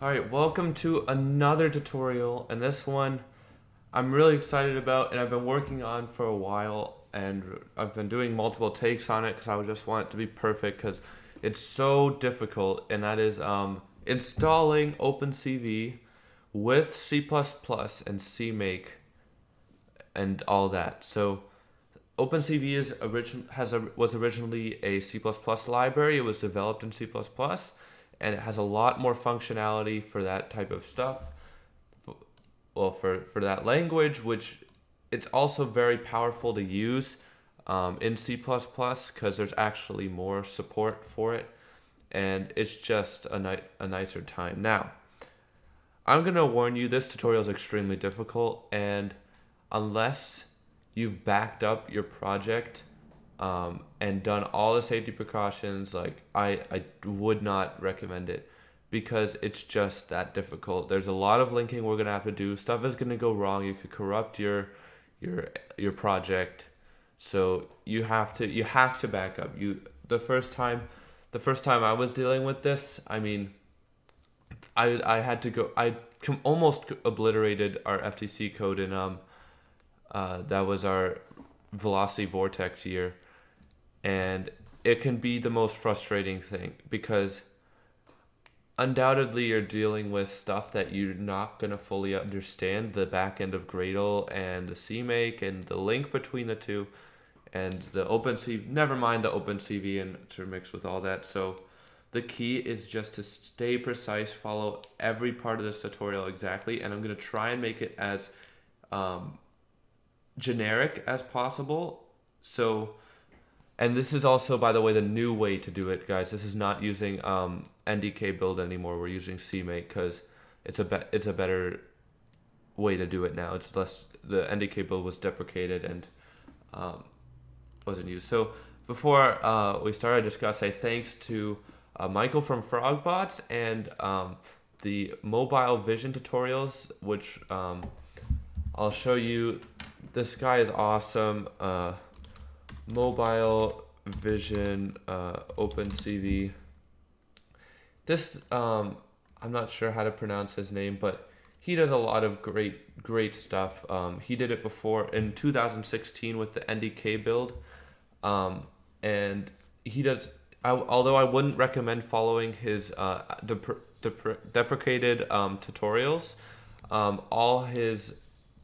Alright, welcome to another tutorial, and this one I'm really excited about and I've been working on for a while, and I've been doing multiple takes on it because I would just want it to be perfect because it's so difficult, and that is installing OpenCV with C++ and CMake and all that. So OpenCV was originally a C++ library. It was developed in C++, and it has a lot more functionality for that type of stuff. Well, for that language, which it's also very powerful to use in C++ because there's actually more support for it, and it's just a nicer time. Now, I'm gonna warn you, this tutorial is extremely difficult, and unless you've backed up your project and done all the safety precautions, like I would not recommend it because it's just that difficult. There's a lot of linking we're gonna have to do. Stuff is gonna go wrong. You could corrupt your project, so you have to back up. The first time I was dealing with this, I mean, I had to go. Almost obliterated our FTC code in that was our velocity vortex year, and it can be the most frustrating thing because undoubtedly you're dealing with stuff that you're not going to fully understand, the back end of Gradle and the CMake and the link between the two, and the OpenCV, never mind the OpenCV intermixed with all that. So the key is just to stay precise, follow every part of this tutorial exactly, and I'm going to try and make it as generic as possible. So, and this is also, by the way, the new way to do it, guys. This is not using NDK build anymore. We're using CMake because it's a better way to do it now. It's less, the NDK build was deprecated and wasn't used. So before we start, I just gotta say thanks to Michael from Frogbots and the mobile vision tutorials, which I'll show you. This guy is awesome. Mobile vision OpenCV. This I'm not sure how to pronounce his name, but he does a lot of great stuff. He did it before in 2016 with the NDK build, and he does. Although I wouldn't recommend following his deprecated tutorials, all his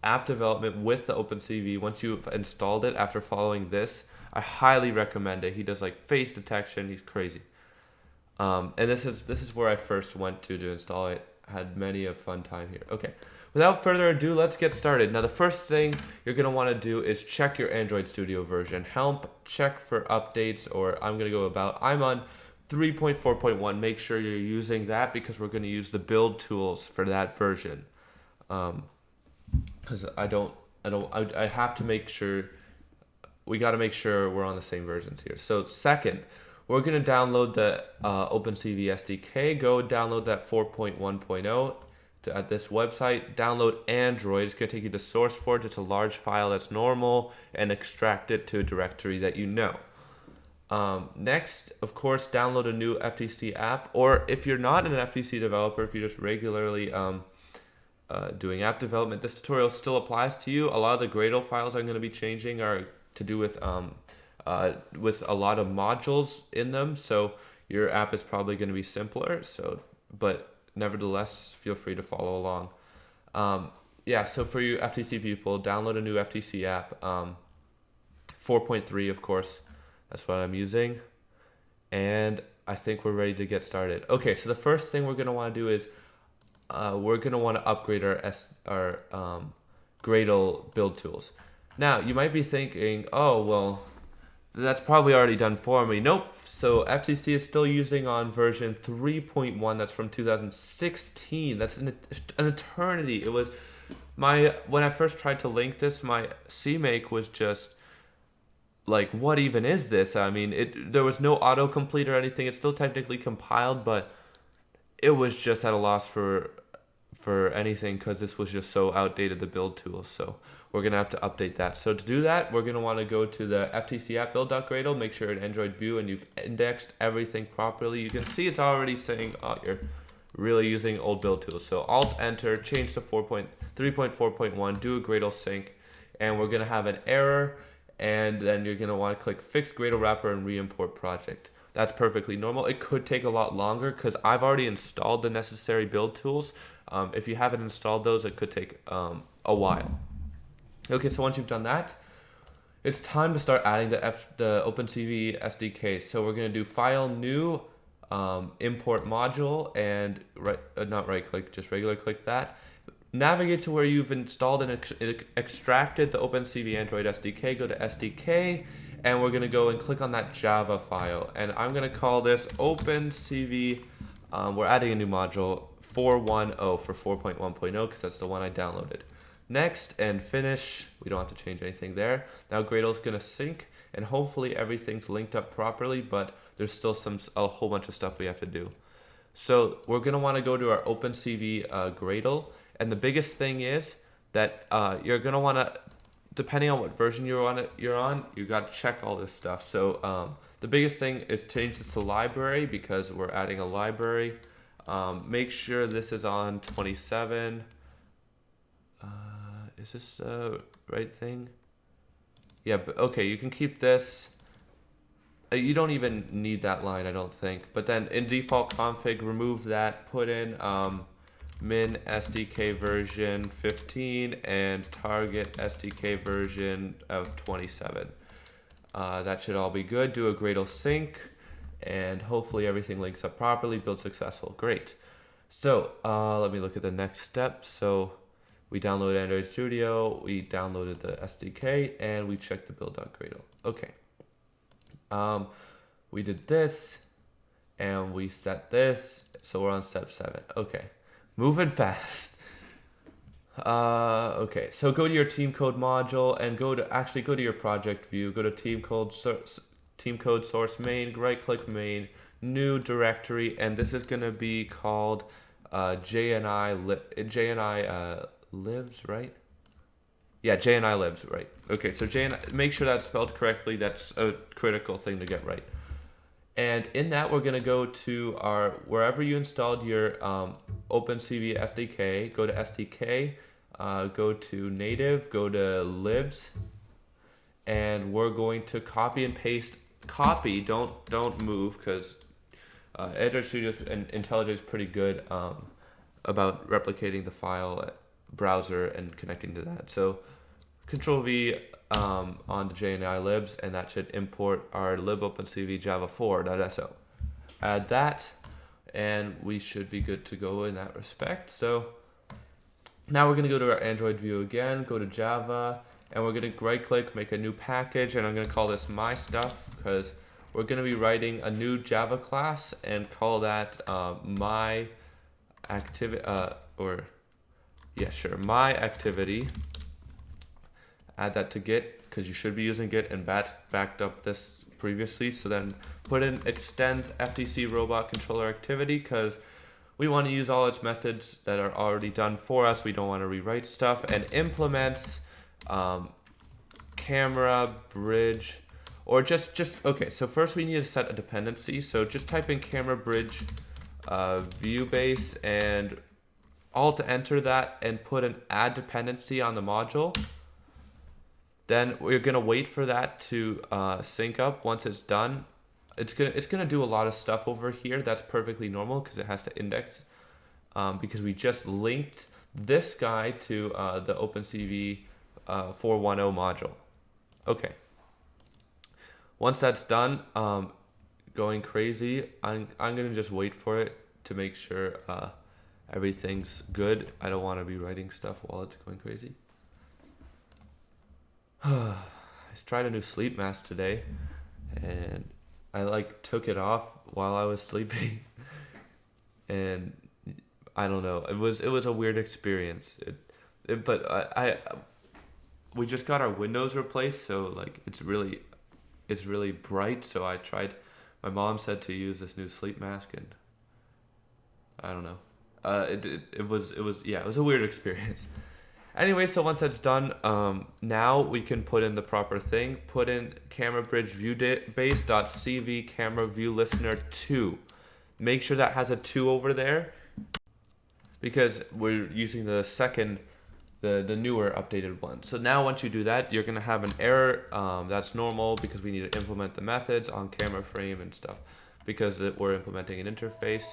app development with the OpenCV, once you've installed it after following this, I highly recommend it. He does like face detection. He's crazy. And this is where I first went to install it. Had many a fun time here. Okay, without further ado, let's get started. Now the first thing you're gonna want to do is check your Android Studio version. Check for updates, or I'm gonna go about. I'm on 3.4.1. Make sure you're using that because we're gonna use the build tools for that version. Because I have to make sure, we got to make sure we're on the same versions here. So second, we're going to download the OpenCV SDK. Go download that 4.1.0 at this website. Download Android. It's going to take you to SourceForge. It's a large file that's normal, and extract it to a directory that you know. Next, of course, download a new FTC app, or if you're not an FTC developer, if you're just regularly doing app development, this tutorial still applies to you. A lot of the Gradle files I'm going to be changing are to do with a lot of modules in them, so your app is probably going to be simpler. So, but nevertheless, feel free to follow along. Yeah, so for you FTC people, download a new FTC app. 4.3, of course, that's what I'm using, and I think we're ready to get started. Okay, so the first thing we're going to want to do is we're going to want to upgrade our Gradle build tools. Now, you might be thinking, oh, well, that's probably already done for me. Nope. So FTC is still using on version 3.1. That's from 2016. That's an eternity. It was when I first tried to link this, my CMake was just like, what even is this? I mean, there was no autocomplete or anything. It's still technically compiled, but it was just at a loss for anything because this was just so outdated, the build tool. So we're going to have to update that. So to do that, we're going to want to go to the FTC app build.gradle, make sure in Android view and you've indexed everything properly. You can see it's already saying really using old build tools. So Alt Enter, change to 3.4.1, do a Gradle sync, and we're gonna have an error, and then you're gonna want to click Fix Gradle Wrapper and re-import project. That's perfectly normal. It could take a lot longer because I've already installed the necessary build tools. If you haven't installed those, it could take a while. Okay, so once you've done that, it's time to start adding the OpenCV SDK. So we're gonna do File, New, Import Module, and not right click, just regular click that. Navigate to where you've installed and extracted the OpenCV Android SDK. Go to SDK, and we're gonna go and click on that Java file. And I'm gonna call this OpenCV. We're adding a new module 4.10 for 4.1.0 because that's the one I downloaded. Next and finish. We don't have to change anything there. Now Gradle's gonna sync, and hopefully everything's linked up properly, but there's still a whole bunch of stuff we have to do. So we're gonna want to go to our OpenCV Gradle, and the biggest thing is that you're gonna want to, depending on what version you're on, you got to check all this stuff. So the biggest thing is change this to library because we're adding a library. Make sure this is on 27. Is this the right thing? Yeah, but okay, you can keep this. You don't even need that line, I don't think. But then in default config, remove that, put in min SDK version 15 and target SDK version of 27. That should all be good. Do a Gradle sync, and hopefully everything links up properly. Build successful. Great. So let me look at the next step. So we downloaded Android Studio, we downloaded the SDK, and we checked the build.gradle. Okay. We did this, and we set this, so we're on step 7. Okay. Moving fast. Okay, so go to your team code module and go to your project view. Go to team code source main, right click main, new directory, and this is gonna be called JNI libs, right? Yeah, JNI libs, right? Okay, so JNI, make sure that's spelled correctly. That's a critical thing to get right. And in that, we're gonna go to wherever you installed your OpenCV SDK. Go to SDK, go to native, go to libs, and we're going to copy and paste. Copy, don't move, because Android Studio and IntelliJ is pretty good about replicating the file browser and connecting to that. So Control V on the JNI libs, and that should import our libopencv java4.so. Add that, and we should be good to go in that respect. So now we're going to go to our Android view again, go to Java, and we're going to right click, make a new package, and I'm going to call this my stuff because we're going to be writing a new Java class and call that my activity, my activity. Add that to Git because you should be using Git, and backed up this previously. So then put in extends FTC robot controller activity because we want to use all its methods that are already done for us. We don't want to rewrite stuff, and implements camera bridge, or just okay. So first we need to set a dependency. So just type in camera bridge view base and Alt enter that and put an add dependency on the module. Then we're gonna wait for that to sync up. Once it's done, it's gonna do a lot of stuff over here. That's perfectly normal because it has to index because we just linked this guy to the OpenCV 4.10 module. Okay. Once that's done, going crazy, I'm gonna just wait for it to make sure everything's good. I don't want to be writing stuff while it's going crazy. I tried a new sleep mask today, and I took it off while I was sleeping, and I don't know. It was a weird experience. But we just got our windows replaced, so it's really bright. So I tried. My mom said to use this new sleep mask, and I don't know. It was a weird experience. Anyway, so once that's done, now we can put in the proper thing. Put in camera bridge view base.cv camera view listener 2. Make sure that has a 2 over there. because we're using the newer updated one. So now once you do that, you're gonna have an error. That's normal because we need to implement the methods on camera frame and stuff because we're implementing an interface.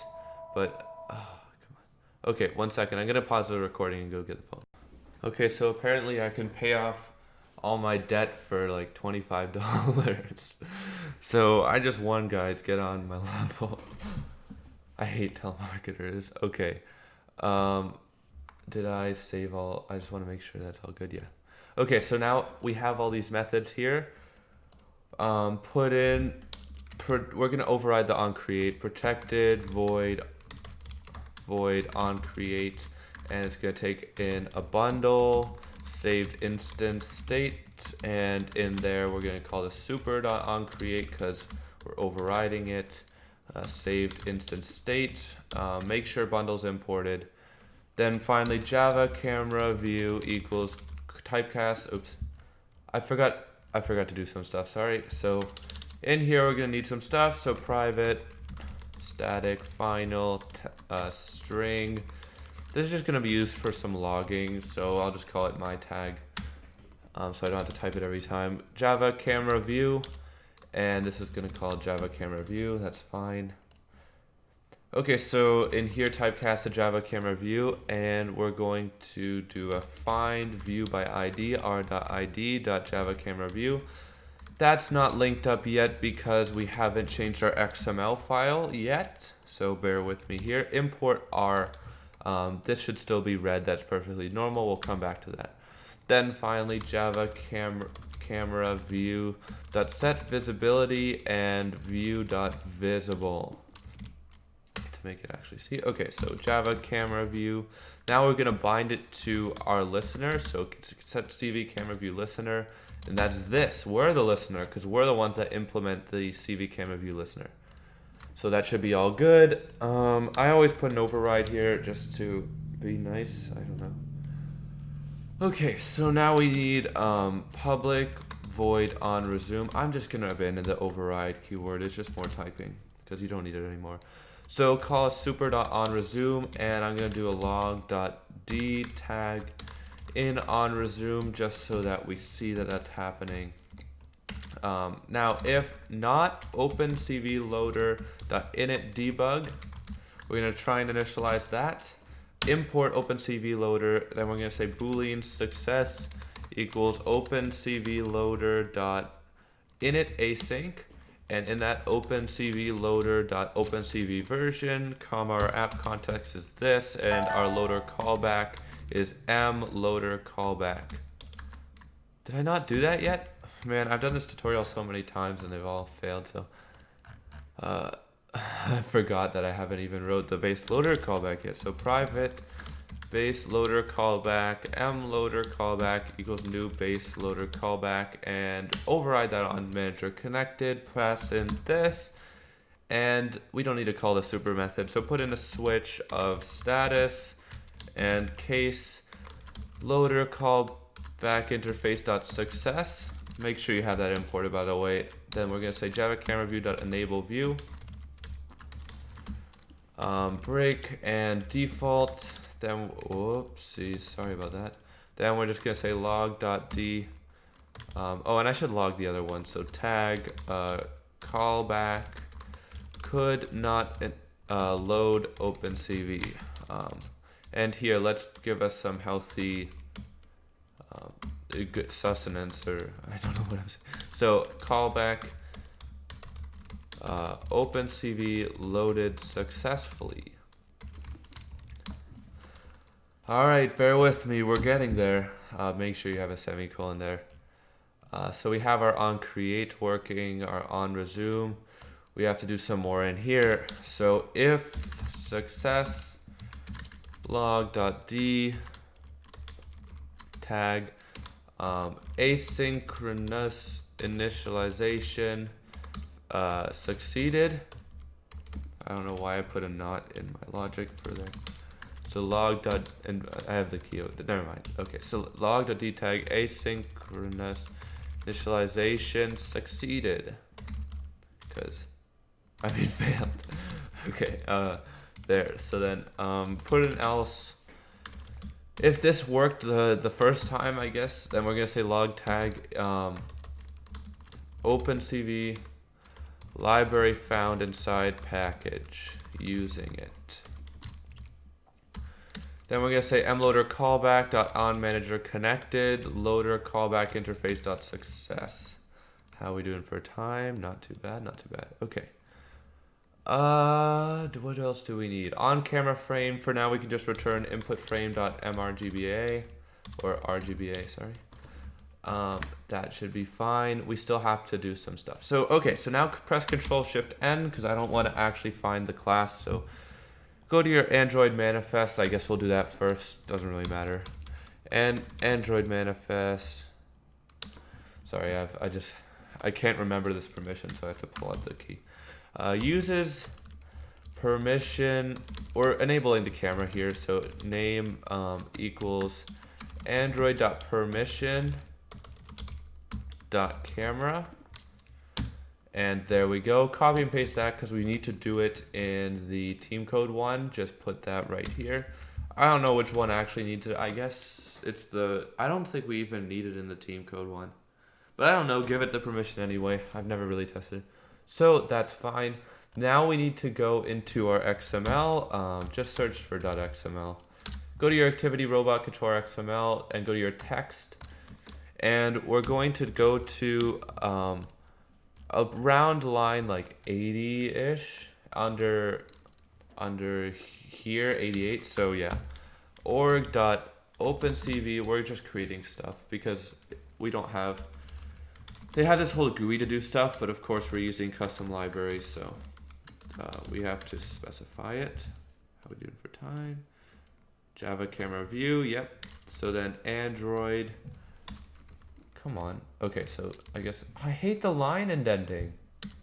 But come on. Okay, 1 second. I'm gonna pause the recording and go get the phone. Okay, so apparently I can pay off all my debt for like $25. So I just won, guys. Get on my level. I hate telemarketers. Okay. Did I save all? I just want to make sure that's all good. Yeah. Okay, so now we have all these methods here. We're going to override the onCreate protected void onCreate, and it's going to take in a bundle saved instance state, and in there we're going to call the super.onCreate because we're overriding it. Saved instance state. Make sure bundle's imported. Then finally, Java camera view equals typecast. Oops, I forgot to do some stuff. Sorry. So in here we're gonna need some stuff. So private static final string. This is just gonna be used for some logging. So I'll just call it my tag. So I don't have to type it every time. Java camera view, and this is gonna call Java camera view. That's fine. Okay, so in here, typecast a Java camera view, and we're going to do a find view by ID, r.id.java camera view. That's not linked up yet because we haven't changed our XML file yet, so bear with me here. Import R. This should still be red. That's perfectly normal. We'll come back to that. Then finally, Java camera view dot set visibility and view dot visible. Make it actually see. Okay, so Java camera view. Now we're gonna bind it to our listener. So set CV camera view listener, and that's this. We're the listener because we're the ones that implement the CV camera view listener. So that should be all good. I always put an override here just to be nice. I don't know. Okay, so now we need public void on resume. I'm just gonna abandon the override keyword. It's just more typing because you don't need it anymore. So call super.onResume, and I'm going to do a log.d tag in onResume just so that we see that that's happening. Now, if not OpenCV loader.init debug, we're going to try and initialize that. Import OpenCV loader, then we're going to say Boolean success equals OpenCV loader.init async. And in that OpenCV loader.OpenCV version, our app context is this, and our loader callback is mloader callback. Did I not do that yet? Man, I've done this tutorial so many times and they've all failed, so I forgot that I haven't even wrote the base loader callback yet. So private base loader callback mloader callback equals new base loader callback, and override that on manager connected. Pass in this, and we don't need to call the super method, so put in a switch of status and case loader callback interface.success. Make sure you have that imported, by the way. Then we're going to say Java camera view.enable view, break and default. Then, whoopsie, sorry about that. Then we're just gonna say log.d. Oh, and I should log the other one. So tag callback could not load OpenCV. And here, let's give us some healthy good sustenance, or I don't know what I'm saying. So callback OpenCV loaded successfully. All right, bear with me. We're getting there. Make sure you have a semicolon there. So we have our onCreate working, our onResume. We have to do some more in here. So if success log.d tag asynchronous initialization succeeded. I don't know why I put a not in my logic for there. So log dot, and I have the key. Never mind. Okay, so log.d tag asynchronous initialization succeeded. Because I mean failed. Okay. There. So then put an else. If this worked the first time, I guess, then we're gonna say log tag OpenCV library found inside package using it. Then we're gonna say mloader callback dot on manager connected loader callback interface dot success. How are we doing for time? Not too bad, not too bad. Okay. What else do we need? On camera frame, for now we can just return input frame dot mrgba or rgba, sorry. That should be fine. We still have to do some stuff. So, okay, so now press Control Shift N because I don't want to actually find the class. So go to your Android manifest. I guess we'll do that first. Doesn't really matter. And Android manifest. Sorry, I can't remember this permission, so I have to pull out the key. Uses permission, or enabling the camera here. So name equals android.permission.camera. And there we go. Copy and paste that because we need to do it in the team code one. Just put that right here. I don't know which one I actually need to. I guess it's I don't think we even need it in the team code one. But I don't know. Give it the permission anyway. I've never really tested it. So that's fine. Now we need to go into our XML. Just search for .xml. Go to your activity robot controller XML and go to your text. And we're going to go to around line like 80-ish under here, 88. So yeah, org.opencv. We're just creating stuff because we don't have. They have this whole GUI to do stuff, but of course we're using custom libraries, so we have to specify it. How we doing for time? Java camera view, yep. So then Android. Come on. Okay, so I guess I hate the line indenting.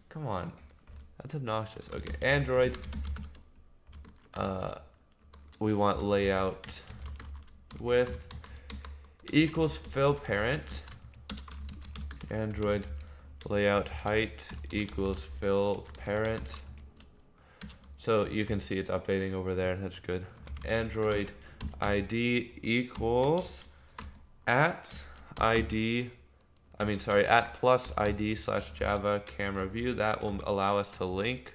Come on, that's obnoxious. Okay, Android. We want layout width equals fill parent. Android layout height equals fill parent. So you can see it's updating over there. That's good. Android ID equals at plus ID / Java camera view. That will allow us to link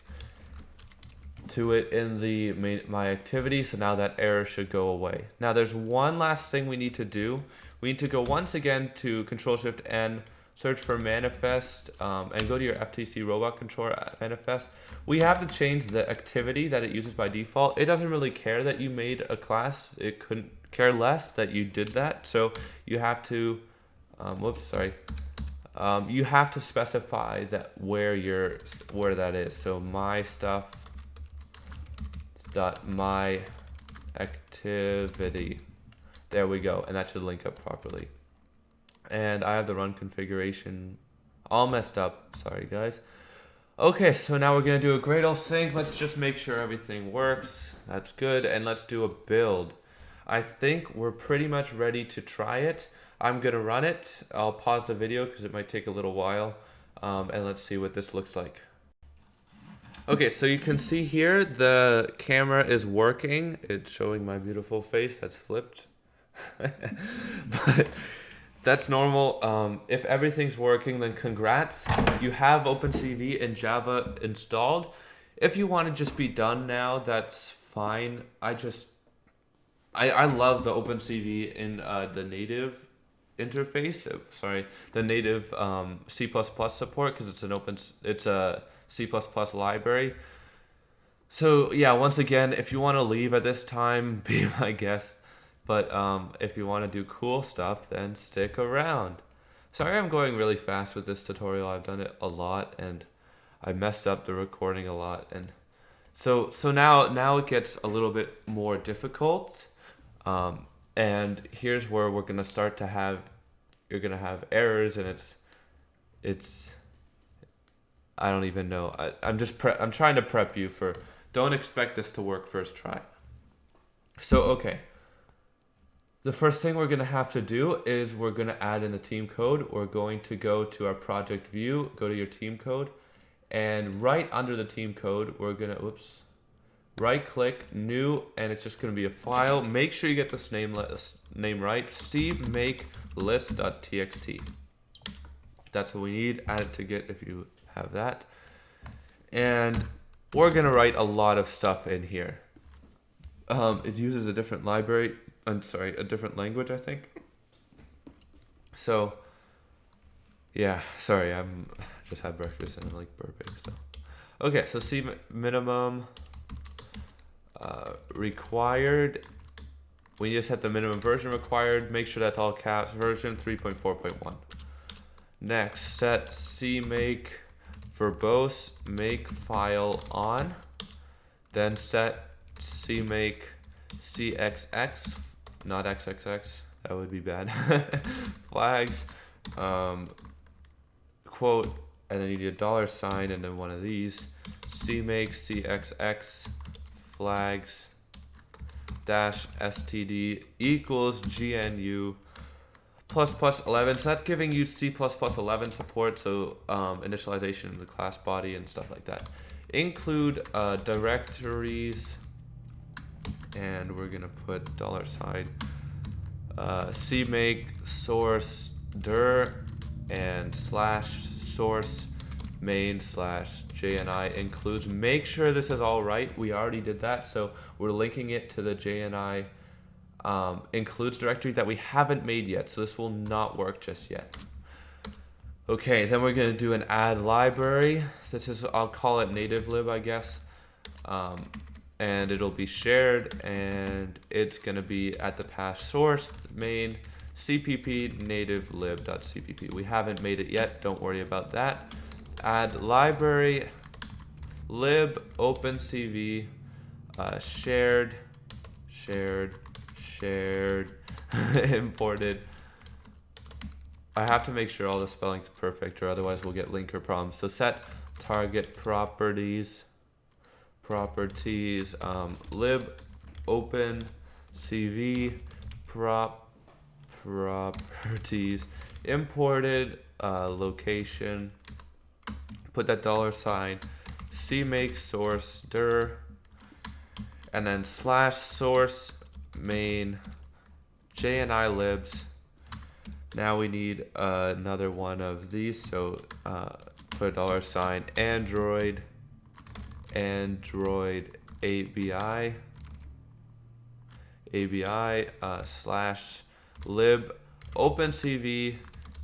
to it in the my activity. So now that error should go away. Now there's one last thing we need to do. We need to go once again to Control Shift N. Search for manifest and go to your FTC robot controller manifest. We have to change the activity that it uses by default. It doesn't really care that you made a class. It couldn't care less that you did that. So you have to, you have to specify that where that is. So my stuff dot my activity. There we go, and that should link up properly. And I have the run configuration all messed up. Sorry, guys. Okay, so now we're going to do a Gradle sync. Let's just make sure everything works. That's good. And let's do a build. I think we're pretty much ready to try it. I'm going to run it. I'll pause the video because it might take a little while. And let's see what this looks like. Okay, so you can see here the camera is working. It's showing my beautiful face that's flipped. But that's normal. If everything's working, then congrats. You have OpenCV and Java installed. If you want to just be done now, that's fine. I love the OpenCV in the native interface. The native C++ support because it's a C++ library. So yeah, once again, if you want to leave at this time, be my guest. But if you want to do cool stuff, then stick around. Sorry I'm going really fast with this tutorial. I've done it a lot, and I messed up the recording a lot. And so now it gets a little bit more difficult. And here's where we're going to start to have, you're going to have errors, and it's I don't even know. I'm trying to prep you for, don't expect this to work first try. So, okay. The first thing we're going to have to do is we're going to add in the team code. We're going to go to our project view, go to your team code, and right under the team code, we're going to, right click, new, and it's just going to be a file. Make sure you get this name right, CMake list.txt. That's what we need. Add it to Git if you have that. And we're going to write a lot of stuff in here. It uses a different library, a different language, I think. So, yeah, sorry, I'm just had breakfast and I'm like burping, so. Okay, so C minimum required. We just set the minimum version required. Make sure that's all caps. Version 3.4.1. Next, set CMake verbose make file on. Then set CMake CXX, not XXX. That would be bad. Flags. Quote, and then you need a $sign and then one of these. CMake CXX flags dash std equals GNU ++11. So that's giving you C++11 support, so initialization of the class body and stuff like that. Include directories, and we're gonna put $sign CMake source dir and /source main /JNI includes. Make sure this is all right. We already did that, so we're linking it to the JNI includes directory that we haven't made yet, so this will not work just yet. Okay, then we're going to do an add library. This is, I'll call it native lib, I guess. And it'll be shared, and it's going to be at the path source main cpp native lib.cpp. We haven't made it yet, don't worry about that. Add library lib OpenCV shared imported. I have to make sure all the spelling's perfect, or otherwise we'll get linker problems. So set target properties lib OpenCV properties imported location. Put that $sign CMake source dir and then /source main JNI libs. Now we need another one of these, so put a $sign Android ABI /lib OpenCV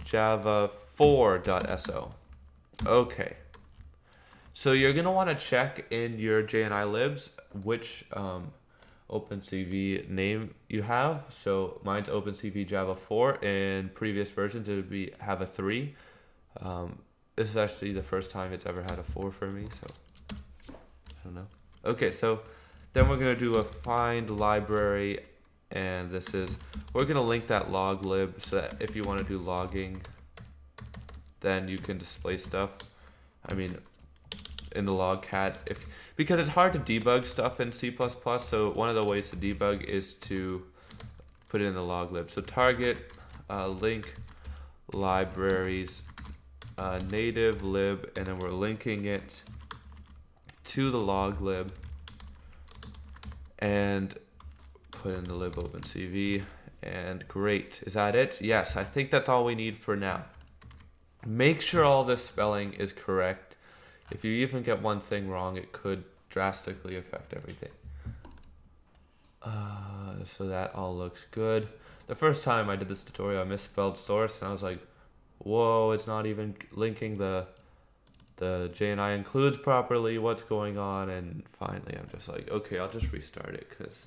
Java 4.so. Okay. So you're going to want to check in your JNI libs which OpenCV name you have. So mine's OpenCV Java 4. In previous versions it would have a 3. This is actually the first time it's ever had a 4 for me, so I don't know. Okay, so then we're going to do a find library, and we're going to link that log lib so that if you want to do logging, then you can display stuff. I mean, in the logcat, because it's hard to debug stuff in C++, so one of the ways to debug is to put it in the log lib. So target link libraries native lib, and then we're linking it to the log lib, and put in the lib OpenCV, and great. Is that it? Yes, I think that's all we need for now. Make sure all this spelling is correct. If you even get one thing wrong, it could drastically affect everything. So that all looks good. The first time I did this tutorial, I misspelled source, and I was like, whoa, it's not even linking the JNI includes properly. What's going on? And finally, I'm just like, okay, I'll just restart it, because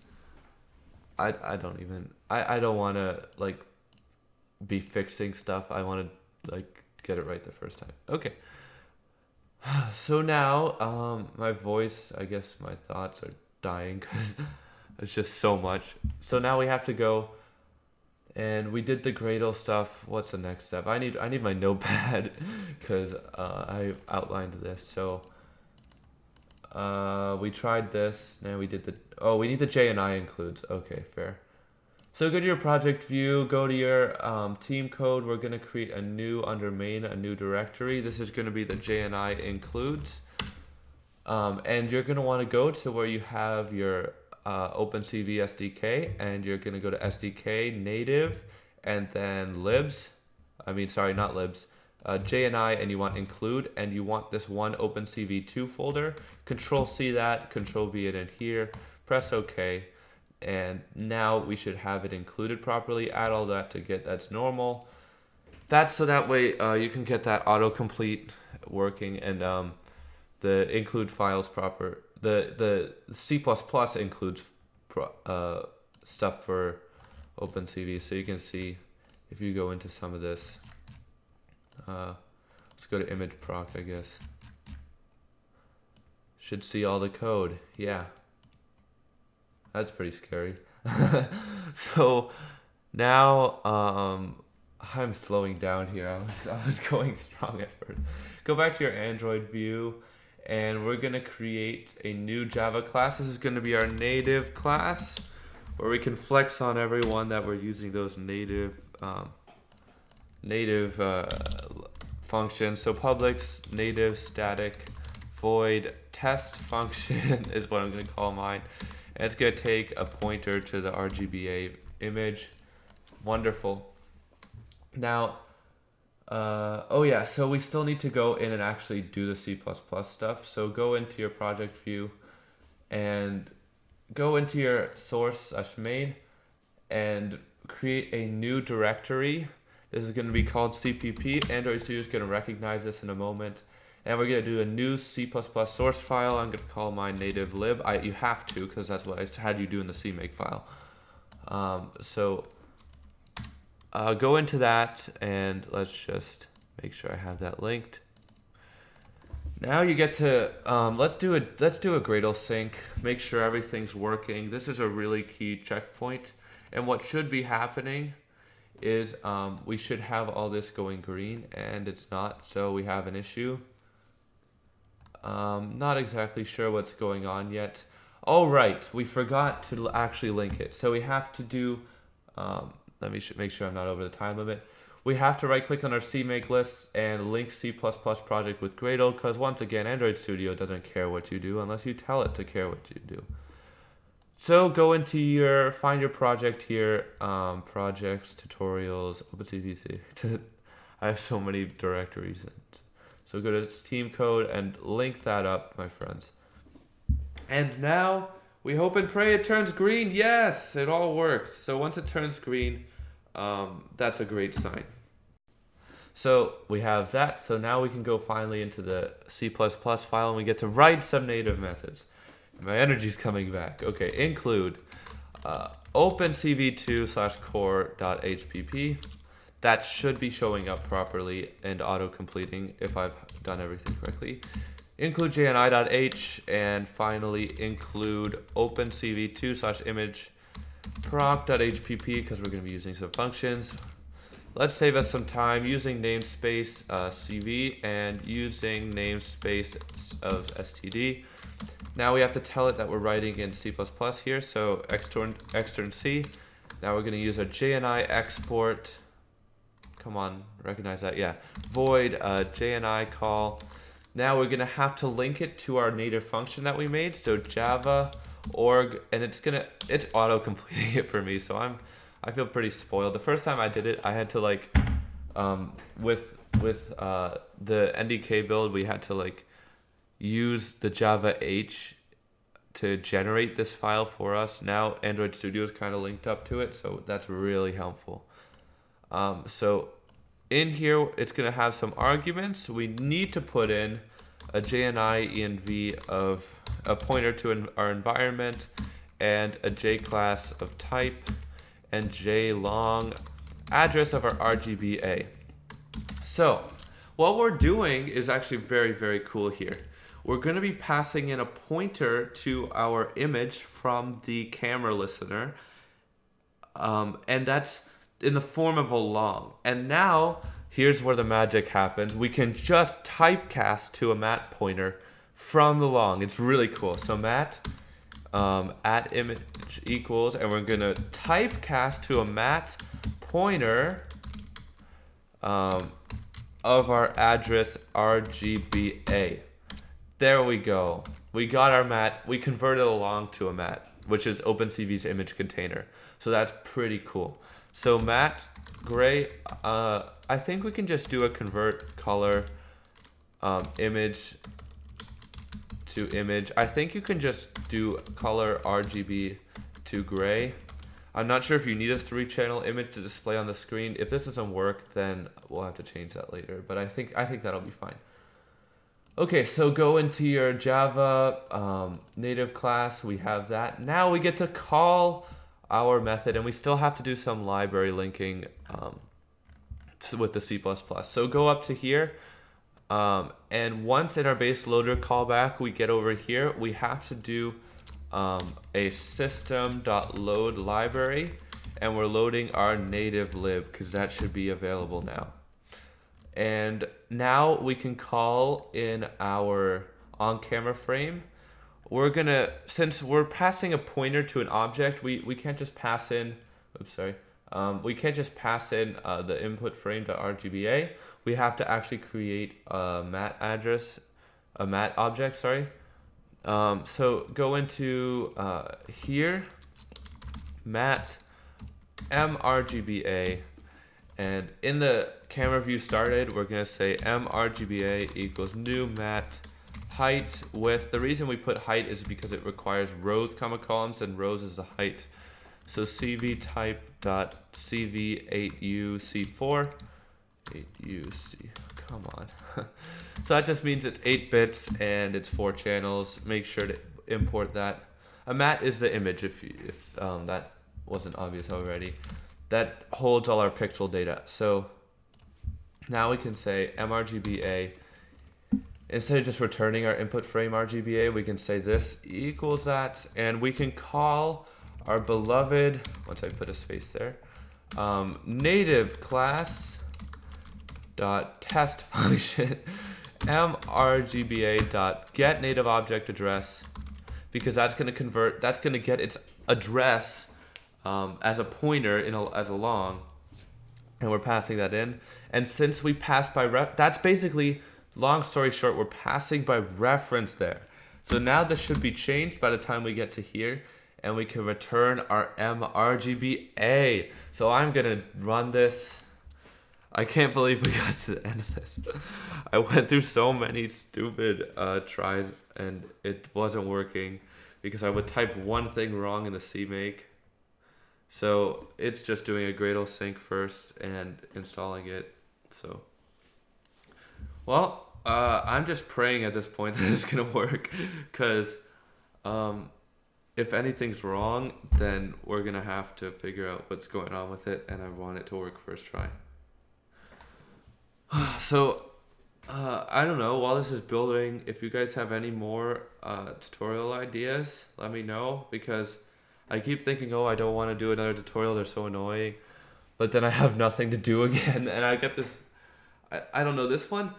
I don't want to like be fixing stuff. I want to like get it right the first time. Okay. So now, my voice, I guess my thoughts are dying because it's just so much. So now we have to go, and we did the Gradle stuff. What's the next step? I need my notepad because I outlined this. So we tried this. Now we did we need the JNI includes. Okay, fair. So go to your project view, go to your team code. We're going to create under main, a new directory. This is going to be the JNI includes. And you're going to want to go to where you have your OpenCV SDK, and you're going to go to SDK, native, and then libs. Sorry, not libs. JNI, and you want include, and you want this one OpenCV2 folder. Control C that, Control V it in here, press OK, and now we should have it included properly. Add all that to get that's normal. That's so that way you can get that autocomplete working, and the include files proper. The C++ includes stuff for OpenCV, so you can see if you go into some of this. Let's go to image proc, I guess. Should see all the code. Yeah, that's pretty scary. So now I'm slowing down here. I was going strong at first. Go back to your Android view, and we're gonna create a new Java class. This is gonna be our native class, where we can flex on everyone that we're using those native functions. So public's native static void test function is what I'm gonna call mine. And it's gonna take a pointer to the RGBA image. Wonderful. Now, oh yeah, so we still need to go in and actually do the C++ stuff. So go into your project view and go into your source/main and create a new directory. This is going to be called CPP. Android Studio is going to recognize this in a moment. And we're going to do a new C++ source file. I'm going to call mine native lib. You have to, because that's what I had you do in the CMake file. Go into that, and let's just make sure I have that linked. Now you get to let's do a Gradle sync. Make sure everything's working. This is a really key checkpoint. And what should be happening is we should have all this going green, and it's not, so we have an issue. Not exactly sure what's going on yet. Oh right, we forgot to actually link it. So we have to do, let me make sure I'm not over the time limit. We have to right click on our CMake list and link C++ project with Gradle, because once again, Android Studio doesn't care what you do unless you tell it to care what you do. So go into find your project here, projects, tutorials, OpenCV. I have so many directories. So go to team code and link that up, my friends. And now we hope and pray it turns green. Yes, it all works. So once it turns green, that's a great sign. So we have that. So now we can go finally into the C++ file, and we get to write some native methods. My energy's coming back. Okay, include opencv2/core.hpp. That should be showing up properly and auto-completing if I've done everything correctly. Include jni.h, and finally include opencv2/image proc.hpp, because we're going to be using some functions. Let's save us some time using namespace cv and using namespace of std. Now we have to tell it that we're writing in C++ here, so extern C. Now we're going to use our JNI export. Come on, recognize that, yeah. Void JNI call. Now we're going to have to link it to our native function that we made, so Java org, and it's auto-completing it for me, so I feel pretty spoiled. The first time I did it, I had to with the NDK build, we had to use the Java H to generate this file for us. Now Android Studio is kind of linked up to it, so that's really helpful. So in here, it's going to have some arguments. We need to put in a JNI env of a pointer to our environment, and a JClass of type, and JLong address of our RGBA. So what we're doing is actually very, very cool here. We're going to be passing in a pointer to our image from the camera listener, and that's in the form of a long. And now here's where the magic happens. We can just typecast to a mat pointer from the long. It's really cool. So mat at image equals, and we're going to typecast to a mat pointer of our address RGBA. There we go. We got our mat. We converted along to a mat, which is OpenCV's image container. So that's pretty cool. So mat gray, I think we can just do a convert color image to image. I think you can just do color RGB to gray. I'm not sure if you need a 3-channel image to display on the screen. If this doesn't work, then we'll have to change that later. But I think that'll be fine. Okay, so go into your Java native class. We have that. Now we get to call our method, and we still have to do some library linking with the C++. So go up to here, and once in our base loader callback, we get over here, we have to do a system.load library, and we're loading our native lib because that should be available now. And now we can call in our on-camera frame. We're gonna, since we're passing a pointer to an object, we can't just pass in, oops, sorry. We can't just pass in the input frame.rgba. We have to actually create a mat address, a mat object, sorry. So go into here, mat mrgba, and in the camera view started, we're gonna say mrgba equals new mat height width. The reason we put height is because it requires rows, columns, and rows is the height. So cv type dot cv8uc4, 8uc, come on. So that just means it's 8 bits and it's 4 channels. Make sure to import that. A mat is the image, if that wasn't obvious already. That holds all our pixel data. So now we can say mrgba. Instead of just returning our input frame RGBA, we can say this equals that, and we can call our beloved, once I put a space there, native class dot test function mrgba dot get native object address, because that's going to convert, that's going to get its address as a pointer as a long, and we're passing that in. And since we pass by that's basically, long story short, we're passing by reference there. So now this should be changed by the time we get to here, and we can return our mrgba. So I'm gonna run this. I can't believe we got to the end of this. I went through so many stupid tries, and it wasn't working because I would type one thing wrong in the CMake. So it's just doing a Gradle sync first and installing it. So, well, I'm just praying at this point that it's gonna work, because if anything's wrong, then we're gonna have to figure out what's going on with it, and I want it to work first try. So, I don't know, while this is building, if you guys have any more tutorial ideas, let me know, because I keep thinking, oh, I don't want to do another tutorial, they're so annoying, but then I have nothing to do again, and I get this, I don't know, this one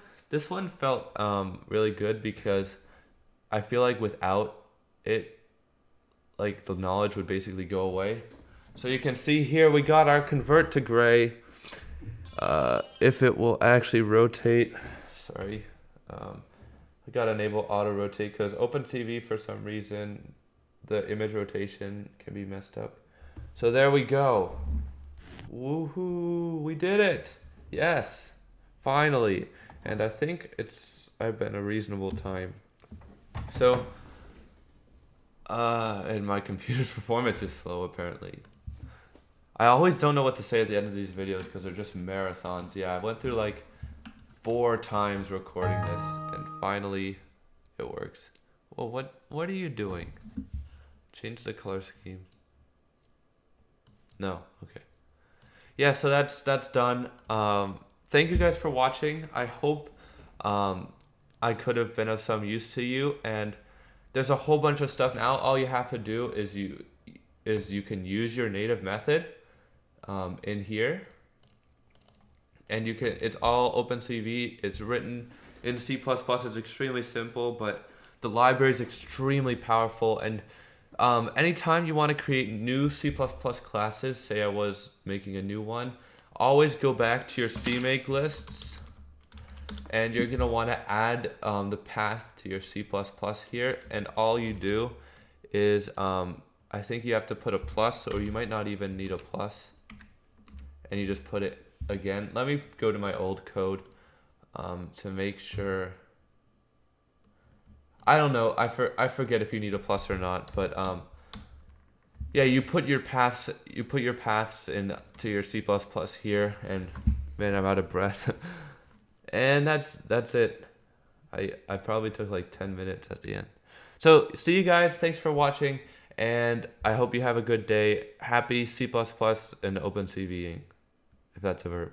felt really good, because I feel like without it, like, the knowledge would basically go away. So you can see here we got our convert to gray. If it will actually rotate, sorry, I gotta enable auto rotate because OpenCV, for some reason, the image rotation can be messed up. So there we go. Woohoo, we did it. Yes, finally. And I think I've been a reasonable time. So, and my computer's performance is slow apparently. I always don't know what to say at the end of these videos because they're just marathons. Yeah, I went through like 4 times recording this, and finally it works. Well, what are you doing? Change the color scheme. No, okay. Yeah, so that's done. Thank you guys for watching. I hope I could have been of some use to you, and there's a whole bunch of stuff now. All you have to do is you can use your native method in here, and it's all OpenCV. It's written in C++. It's extremely simple, but the library is extremely powerful. And anytime you want to create new C++ classes, say I was making a new one, always go back to your CMake lists and you're gonna want to add the path to your C++ here, and all you do is I think you have to put a plus, or you might not even need a plus, and you just put it again. Let me go to my old code to make sure. I don't know. I forget if you need a plus or not, but yeah, you put your paths in to your C++ here, and man, I'm out of breath. And that's it. I probably took like 10 minutes at the end. So see you guys. Thanks for watching, and I hope you have a good day. Happy C++ and OpenCVing, if that's a verb.